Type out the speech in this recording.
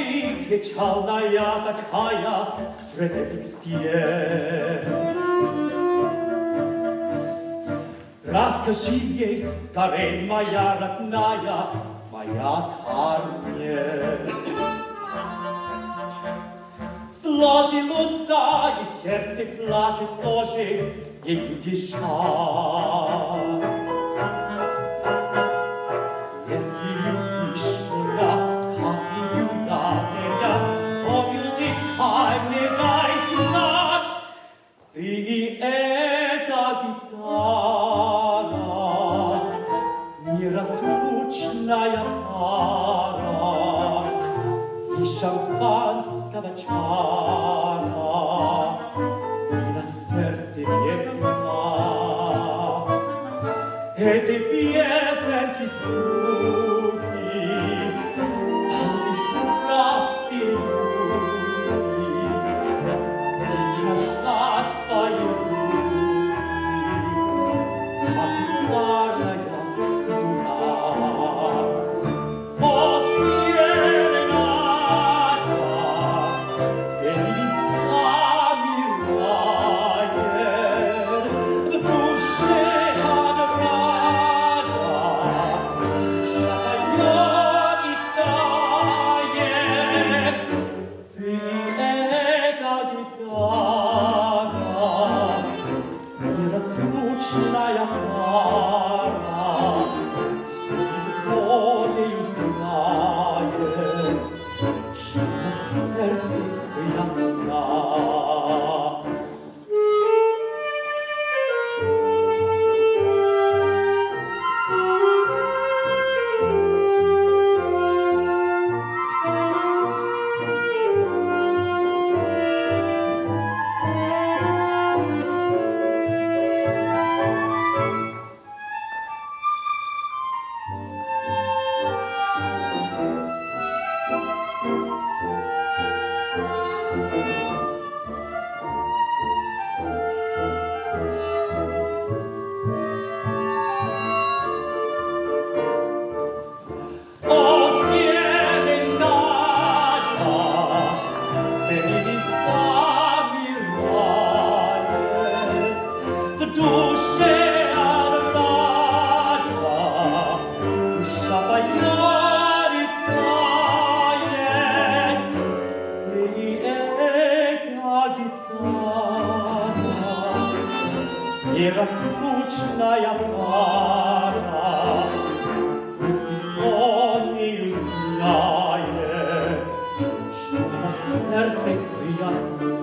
ты, печальная такая, среди стен. Расскажи ей, скорей, моя родная, моя Кармен. Слезы льются, и сердце плачет тоже, ей утешать. Если любишь меня, как люблю я меня, то великай мне дай знать. Ты и эта гитара, неразлучная пара, и шампанского чара, и на сердце весна. Этой песенки звуки, полны страсти любви, и ждать твои руки, как гитарная струна. О, сирена, теперь весна мирает, в душе неразлучная пара, с болью знает, что на сердце ты одна. Неразлучная пара, пусть никто не узнает, что на сердце приятно.